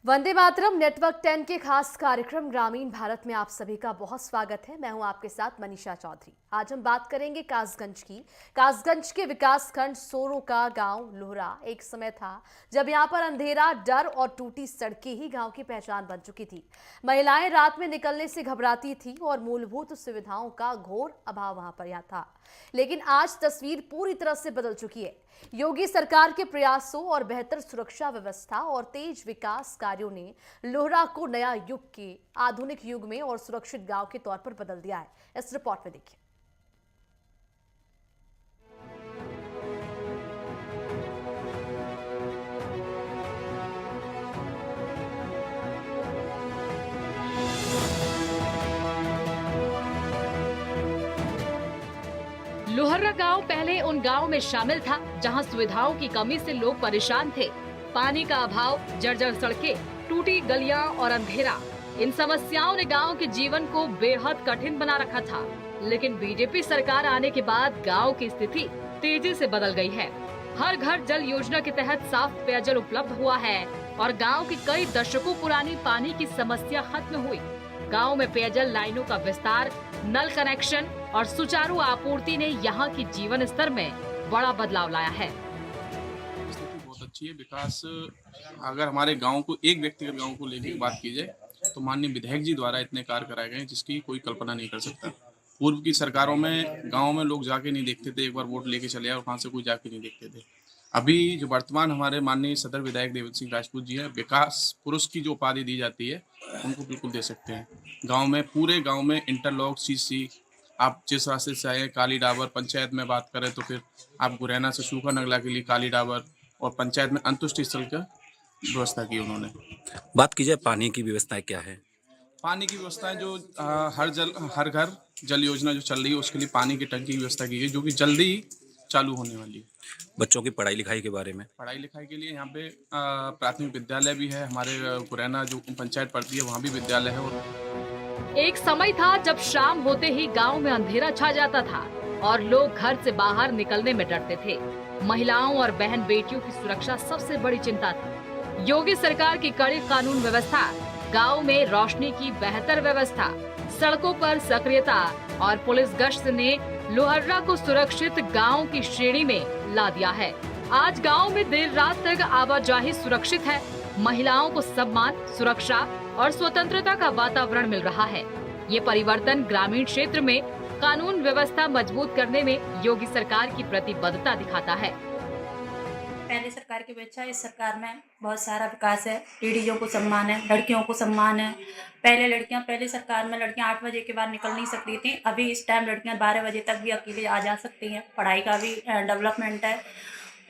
Vande Mataram network 10 के खास कार्यक्रम ग्रामीण भारत में आप सभी का बहुत स्वागत है। मैं हूं आपके साथ मनीषा चौधरी। आज हम बात करेंगे कासगंज की। कासगंज के विकास खंड सोरो का गांव लोहरा एक समय था जब यहां पर अंधेरा, डर और टूटी सड़कें ही गांव की पहचान बन चुकी थी। महिलाएं रात में निकलने से घबराती थी और मूलभूत सुविधाओं का घोर अभाव वहां पर यहां था। लेकिन आज तस्वीर पूरी तरह से बदल चुकी है। योगी सरकार के प्रयासों और बेहतर सुरक्षा व्यवस्था और तेज विकास कार्यों ने लोहरा को नया युग के आधुनिक युग में और सुरक्षित गांव के तौर पर बदल दिया है। इस रिपोर्ट में देखिए। लोहरा गांव पहले उन गांव में शामिल था जहां सुविधाओं की कमी से लोग परेशान थे। पानी का अभाव, जर्जर सड़कें, टूटी गलियां और अंधेरा, इन समस्याओं ने गांव के जीवन को बेहद कठिन बना रखा था। लेकिन बीजेपी सरकार आने के बाद गांव की स्थिति तेजी से बदल गई है। हर घर जल योजना के तहत साफ पेयजल उपलब्ध हुआ है और गांव की कई दशकों पुरानी पानी की समस्या खत्म हुई। गांव में पेयजल लाइनों का विस्तार, नल कनेक्शन और सुचारू आपूर्ति ने यहाँ की जीवन स्तर में बड़ा बदलाव लाया है। स्थिति बहुत अच्छी है। विकास अगर हमारे गांव को, एक व्यक्तिगत गांव को लेकर बात की जाए तो माननीय विधायक जी द्वारा इतने कार्य कराए गए हैं जिसकी कोई कल्पना नहीं कर सकता। पूर्व की सरकारों में गांव में लोग जाके नहीं देखते थे, एक बार वोट लेके चले आए और वहां से कोई जाके नहीं देखते थे। अभी जो वर्तमान हमारे माननीय सदर विधायक देवेंद्र सिंह राजपूत जी हैं, विकास पुरुष की जो उपाधि दी जाती है उनको बिल्कुल दे सकते हैं। गाँव में, पूरे गाँव में इंटरलॉक, सीसी, आप जिस रास्ते से आए, काली डाबर पंचायत में बात करें तो फिर आप गुरैना से सूखा नगला के लिए काली डाबर, और पंचायत में अंतुष्ट स्थल का व्यवस्था की उन्होंने। बात की जाए पानी की व्यवस्थाएं क्या है? पानी की व्यवस्थाएं जो हर घर जल योजना जो चल रही है उसके लिए पानी की टंकी की व्यवस्था की गई, जो कि जल्दी ही चालू होने वाली है। बच्चों की पढ़ाई लिखाई के बारे में? पढ़ाई लिखाई के लिए यहाँ पे प्राथमिक विद्यालय भी है, हमारे गुरैना जो पंचायत पड़ती है वहाँ भी विद्यालय है। और एक समय था जब शाम होते ही गांव में अंधेरा छा जाता था और लोग घर से बाहर निकलने में डरते थे। महिलाओं और बहन बेटियों की सुरक्षा सबसे बड़ी चिंता थी। योगी सरकार की कड़ी कानून व्यवस्था, गांव में रोशनी की बेहतर व्यवस्था, सड़कों पर सक्रियता और पुलिस गश्त ने लोहरा को सुरक्षित गांव की श्रेणी में ला दिया है। आज गांव में देर रात तक आवाजाही सुरक्षित है। महिलाओं को सम्मान, सुरक्षा और स्वतंत्रता का वातावरण मिल रहा है। ये परिवर्तन ग्रामीण क्षेत्र में कानून व्यवस्था मजबूत करने में योगी सरकार की प्रतिबद्धता दिखाता है। पहले सरकार की अपेक्षा इस सरकार में बहुत सारा विकास है। लेडीजों को सम्मान है, लड़कियों को सम्मान है। पहले सरकार में लड़कियां 8 बजे के बाद निकल नहीं सकती थी। अभी इस टाइम लड़कियां 12 बजे तक भी अकेले आ जा सकती हैं। पढ़ाई का भी डेवलपमेंट है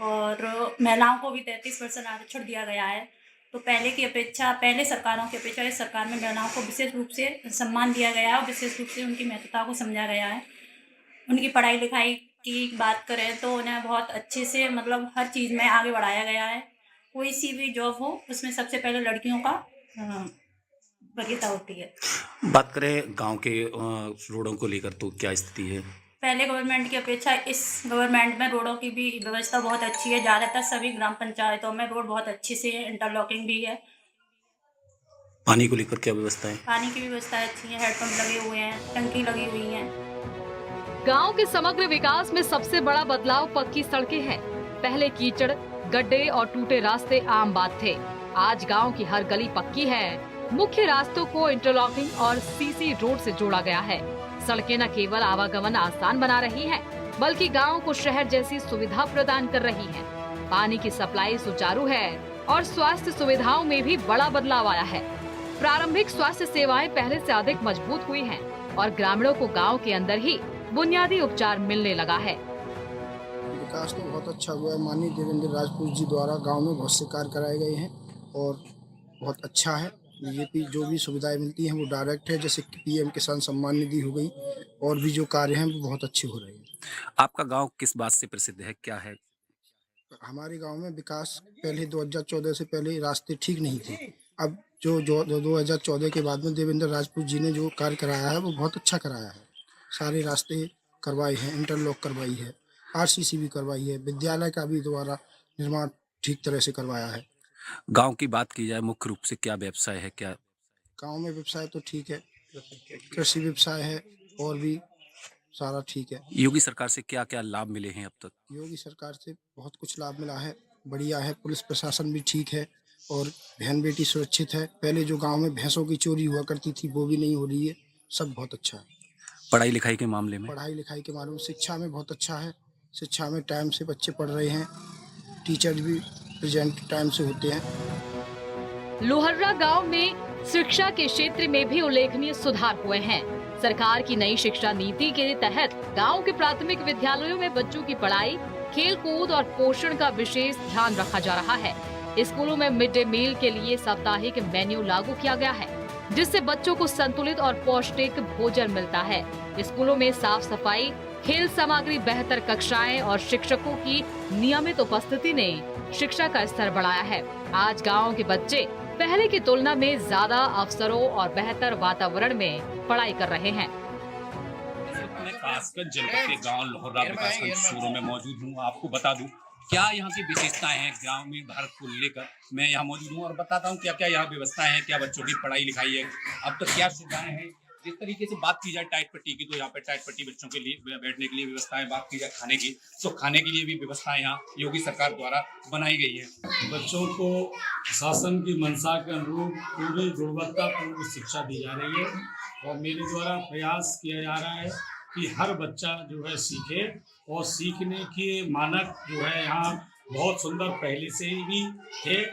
और महिलाओं को भी 33% आरक्षण दिया गया है। तो पहले सरकारों की अपेक्षा इस सरकार में महिलाओं को विशेष रूप से सम्मान दिया गया है और विशेष रूप से उनकी महत्वता को समझा गया है। उनकी पढ़ाई लिखाई की बात करें तो उन्हें बहुत अच्छे से मतलब हर चीज़ में आगे बढ़ाया गया है। कोई सी भी जॉब हो उसमें सबसे पहले लड़कियों का वरीयता होती है। बात करें गांव के रोडों को लेकर तो क्या स्थिति है? पहले गवर्नमेंट की अपेक्षा इस गवर्नमेंट में रोडों की भी व्यवस्था बहुत अच्छी है। ज़्यादातर सभी ग्राम पंचायतों में रोड बहुत अच्छी से है, इंटरलॉकिंग भी है। पानी को लेकर क्या व्यवस्था है? पानी की भी व्यवस्था अच्छी है, हैंडपम्प लगे हुए हैं, टंकी लगी हुई हैं। गांव के समग्र विकास में सबसे बड़ा बदलाव पक्की सड़कें हैं। पहले कीचड़, गड्ढे और टूटे रास्ते आम बात थे। आज गांव की हर गली पक्की है। मुख्य रास्तों को इंटरलॉकिंग और सीसी रोड से जोड़ा गया है। सड़कें न केवल आवागमन आसान बना रही हैं, बल्कि गांव को शहर जैसी सुविधा प्रदान कर रही हैं। पानी की सप्लाई सुचारू है और स्वास्थ्य सुविधाओं में भी बड़ा बदलाव आया है। प्रारंभिक स्वास्थ्य सेवाएं पहले से अधिक मजबूत हुई हैं और ग्रामीणों को गांव के अंदर ही बुनियादी उपचार मिलने लगा है। विकास तो बहुत अच्छा हुआ है। माननीय देवेंद्र राजपूत जी द्वारा गांव में बहुत से कार्य कराए गए हैं और बहुत अच्छा है। बीजेपी जो भी सुविधाएं मिलती हैं वो डायरेक्ट है, जैसे पीएम किसान सम्मान निधि हो गई, और भी जो कार्य हैं वो बहुत अच्छे हो रहे हैं। आपका गांव किस बात से प्रसिद्ध है, क्या है? हमारे गांव में विकास पहले 2014 से पहले रास्ते ठीक नहीं थे। अब जो 2014 के बाद में देवेंद्र राजपूत जी ने जो कार्य कराया है वो बहुत अच्छा कराया है। सारे रास्ते करवाए हैं, इंटरलॉक करवाई है, आरसीसी भी करवाई है, विद्यालय का भी दोबारा निर्माण ठीक तरह से करवाया है। गांव की बात की जाए, मुख्य रूप से क्या व्यवसाय है, क्या गांव में व्यवसाय तो ठीक है, कृषि व्यवसाय है और भी सारा ठीक है। योगी सरकार से क्या क्या लाभ मिले हैं अब तक? योगी सरकार से बहुत कुछ लाभ मिला है, बढ़िया है। पुलिस प्रशासन भी ठीक है और बहन बेटी सुरक्षित है। पहले जो गांव में भैंसों की चोरी हुआ करती थी वो भी नहीं हो रही है। सब बहुत अच्छा है। पढ़ाई लिखाई के मामले में? पढ़ाई लिखाई के मामले में शिक्षा में बहुत अच्छा है। शिक्षा में टाइम से बच्चे पढ़ रहे हैं, टीचर्स भी प्रेजेंट टाइम से होते हैं। लोहर्रा गांव में शिक्षा के क्षेत्र में भी उल्लेखनीय सुधार हुए हैं। सरकार की नई शिक्षा नीति के तहत गांव के प्राथमिक विद्यालयों में बच्चों की पढ़ाई, खेल कूद और पोषण का विशेष ध्यान रखा जा रहा है। स्कूलों में मिड डे मील के लिए साप्ताहिक मेन्यू लागू किया गया है, जिससे बच्चों को संतुलित और पौष्टिक भोजन मिलता है। स्कूलों में साफ सफाई, खेल सामग्री, बेहतर कक्षाएं और शिक्षकों की नियमित उपस्थिति ने शिक्षा का स्तर बढ़ाया है। आज गाँव के बच्चे पहले की तुलना में ज्यादा अवसरों और बेहतर वातावरण में पढ़ाई कर रहे हैं। मैं खासकर जनपद के गांव लोहर्रा विकासखंड सोरो में मौजूद हूं। आपको बता दूं क्या यहाँ की विशेषताएं हैं ग्रामीण भारत को लेकर। मैं यहाँ मौजूद हूँ और बताता हूँ क्या क्या यहाँ व्यवस्थाएं हैं, क्या बच्चों की पढ़ाई लिखाई है, अब तक क्या सुविधाएं हैं। जिस तरीके से बात की जाए टाइट पट्टी की, तो यहाँ पे टाइट पट्टी बच्चों के लिए बैठने के लिए व्यवस्थाएं। बात की जाए खाने की, तो खाने के लिए भी व्यवस्थाएं यहाँ योगी सरकार द्वारा बनाई गई है। बच्चों को शासन की मंशा के अनुरूप पूरी गुणवत्तापूर्ण शिक्षा दी जा रही है और मेरे द्वारा प्रयास किया जा रहा है कि हर बच्चा जो है सीखे और सीखने के मानक जो है यहाँ बहुत सुंदर पहले से ही थे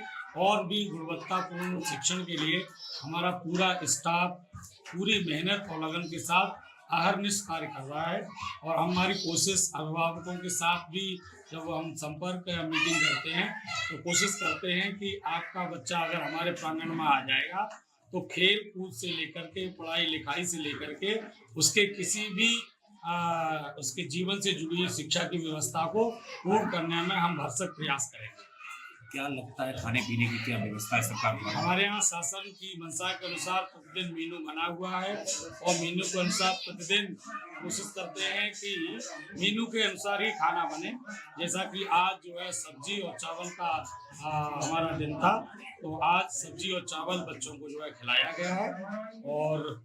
और भी गुणवत्तापूर्ण शिक्षण के लिए हमारा पूरा स्टाफ पूरी मेहनत और लगन के साथ अहर्निश कार्य कर रहा है। और हमारी कोशिश अभिभावकों के साथ भी जब हम संपर्क या मीटिंग करते हैं तो कोशिश करते हैं कि आपका बच्चा अगर हमारे प्रांगण में आ जाएगा तो खेल कूद से लेकर के पढ़ाई लिखाई से लेकर के उसके किसी भी उसके जीवन से जुड़ी हुई शिक्षा की व्यवस्था को पूर्ण करने में हम भरसक प्रयास करेंगे। क्या लगता है खाने पीने की क्या व्यवस्था है सरकार द्वारा? हमारे यहाँ शासन की मंशा के अनुसार प्रतिदिन मेनू बना हुआ है और मेनू के अनुसार प्रतिदिन कोशिश करते हैं कि मेनू के अनुसार ही खाना बने। जैसा कि आज जो है सब्जी और चावल का हमारा दिन था, तो आज सब्जी और चावल बच्चों को जो है खिलाया गया है और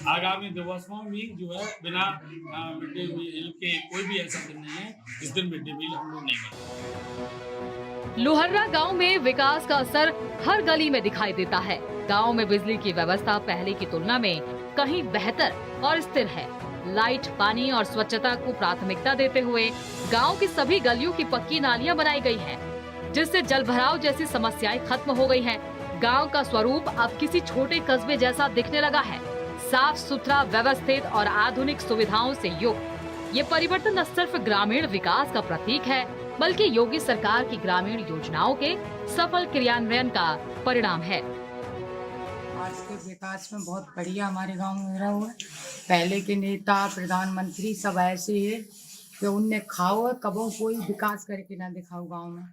आगामी दिवसों में जो है बिना मिड डे मील के कोई भी ऐसा दिन नहीं है जिस दिन मिड डे मील हम लोग नहीं बनाते। लोहर्रा गांव में विकास का असर हर गली में दिखाई देता है। गांव में बिजली की व्यवस्था पहले की तुलना में कहीं बेहतर और स्थिर है। लाइट, पानी और स्वच्छता को प्राथमिकता देते हुए गांव की सभी गलियों की पक्की नालियां बनाई गई हैं, जिससे जलभराव जैसी समस्याएं खत्म हो गई हैं। गांव का स्वरूप अब किसी छोटे कस्बे जैसा दिखने लगा है। साफ सुथरा, व्यवस्थित और आधुनिक सुविधाओं से युक्त ये परिवर्तन न सिर्फ ग्रामीण विकास का प्रतीक है, बल्कि योगी सरकार की ग्रामीण योजनाओं के सफल क्रियान्वयन का परिणाम है। आज के विकास में बहुत बढ़िया हमारे गांव में हो रहा हुआ है। पहले के नेता, प्रधानमंत्री सब ऐसे है कि उनने खाओ कबो कोई विकास करके ना दिखाओ गांव में।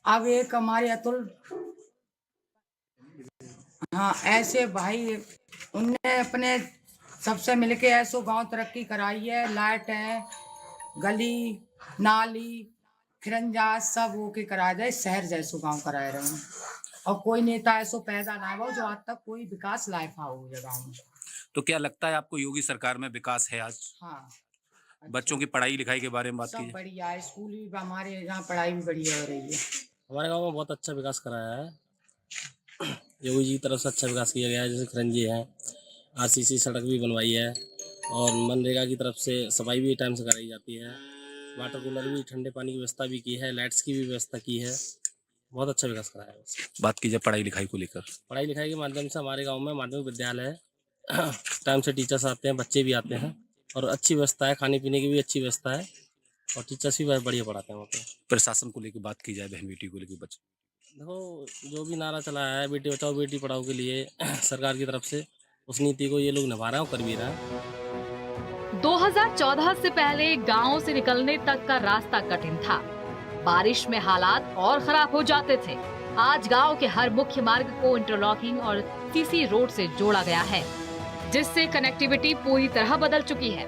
अब एक हमारे अतुल ऐसे भाई उनने अपने सबसे मिलके ऐसो गांव तरक्की कराई है। लाइट है, गली नाली खिरंजा सब वो के कराया जाए, शहर जैसो गांव कराए रहे हैं। और कोई नेता ऐसो पैदा ना हो जो आज तक कोई विकास लायक हो गाँव में। तो क्या लगता है आपको योगी सरकार में विकास है आज? हाँ, बच्चों की पढ़ाई लिखाई के बारे में बात सब की जाए? बढ़िया है, स्कूल भी हमारे यहाँ पढ़ाई भी बढ़िया हो रही है। हमारे गांव में बहुत अच्छा विकास कराया है। योगी जी की तरफ से अच्छा विकास किया गया है। जैसे खरंजी है, आरसीसी सड़क भी बनवाई है और मनरेगा की तरफ से सफाई भी टाइम से कराई जाती है। वाटर कूलर भी, ठंडे पानी की व्यवस्था भी की है, लाइट्स की भी व्यवस्था की है। बहुत अच्छा विकास कराया है। बात की जाए पढ़ाई लिखाई को लेकर? पढ़ाई लिखाई के माध्यम से हमारे गांव में माध्यमिक विद्यालय है। टाइम से टीचर्स आते हैं, बच्चे भी आते हैं और अच्छी व्यवस्था है। खाने पीने की भी अच्छी व्यवस्था है और टीचर्स भी बढ़िया पढ़ाते हैं वहाँ पे। प्रशासन को लेकर बात की जाए, बहन बेटी को लेकर बच्चे, देखो जो भी नारा चलाया है बेटी बचाओ बेटी पढ़ाओ के लिए सरकार की तरफ से, उस नीति को ये लोग निभा रहे हैं और कर भी रहे हैं। 2014 से पहले गांव से निकलने तक का रास्ता कठिन था। बारिश में हालात और खराब हो जाते थे। आज गांव के हर मुख्य मार्ग को इंटरलॉकिंग और सीसी रोड से जोड़ा गया है, जिससे कनेक्टिविटी पूरी तरह बदल चुकी है।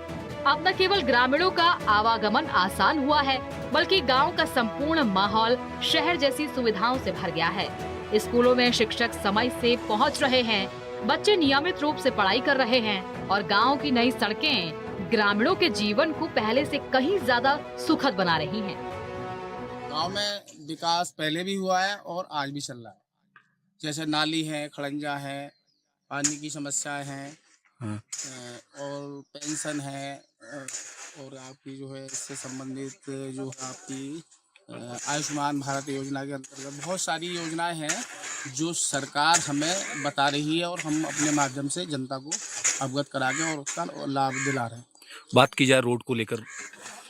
अब न केवल ग्रामीणों का आवागमन आसान हुआ है, बल्कि गांव का संपूर्ण माहौल शहर जैसी सुविधाओं से भर गया है। स्कूलों में शिक्षक समय से पहुंच रहे हैं, बच्चे नियमित रूप से पढ़ाई कर रहे हैं और गांव की नई सड़कें ग्रामीणों के जीवन को पहले से कहीं ज्यादा सुखद बना रही हैं। गांव में विकास पहले भी हुआ है और आज भी चल रहा है। जैसे नाली है, खड़ंजा है, पानी की समस्याएं हैं, और पेंशन है, और आपकी जो है इससे संबंधित जो है आपकी आयुष्मान भारत योजना के अंतर्गत बहुत सारी योजनाएं हैं जो सरकार हमें बता रही है और हम अपने माध्यम से जनता को अवगत करा के और उसका लाभ दिला रहे हैं। बात की जाए रोड को लेकर,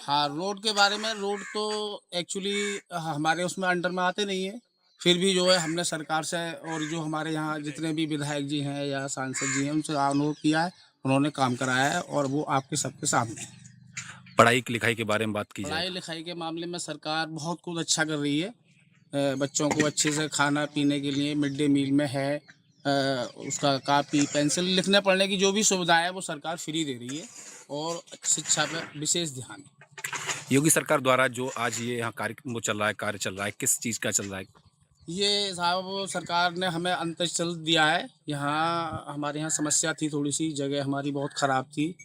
हाँ, रोड के बारे में, रोड तो एक्चुअली हमारे उसमें अंडर में आते नहीं है, फिर भी जो है हमने सरकार से और जो हमारे यहाँ जितने भी विधायक जी हैं या सांसद जी हैं उनसे अनुरोध किया है, उन्होंने काम कराया है और वो आपके सबके सामने है। पढ़ाई लिखाई के बारे में बात की जाए, पढ़ाई लिखाई के मामले में सरकार बहुत कुछ अच्छा कर रही है। बच्चों को अच्छे से खाना पीने के लिए मिड डे मील में है, उसका कापी पेंसिल लिखने पढ़ने की जो भी सुविधा है वो सरकार फ्री दे रही है और शिक्षा पर विशेष ध्यान है। योगी सरकार द्वारा जो आज ये यहाँ कार्य चल रहा है, किस चीज़ का चल रहा है? ये साहब सरकार ने हमें अंतरिक्ष दिया है। यहाँ हमारे यहाँ समस्या थी, थोड़ी सी जगह हमारी बहुत ख़राब थी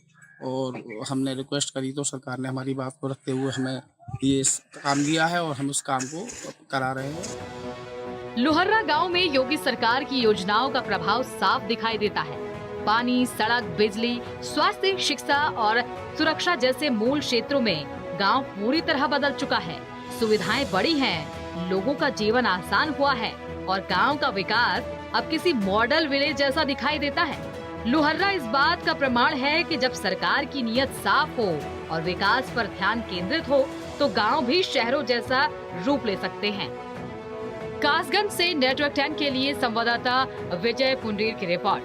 और हमने रिक्वेस्ट करी तो सरकार ने हमारी बात को रखते हुए हमें ये काम दिया है और हम इस काम को करा रहे हैं। लोहर्रा गांव में योगी सरकार की योजनाओं का प्रभाव साफ दिखाई देता है। पानी, सड़क, बिजली, स्वास्थ्य, शिक्षा और सुरक्षा जैसे मूल क्षेत्रों में गांव पूरी तरह बदल चुका है। सुविधाएं बढ़ी हैं, लोगों का जीवन आसान हुआ है और गांव का विकास अब किसी मॉडल विलेज जैसा दिखाई देता है। लोहर्रा इस बात का प्रमाण है कि जब सरकार की नीयत साफ हो और विकास पर ध्यान केंद्रित हो तो गांव भी शहरों जैसा रूप ले सकते हैं। कासगंज से नेटवर्क 10 के लिए संवाददाता विजय पुंडीर की रिपोर्ट।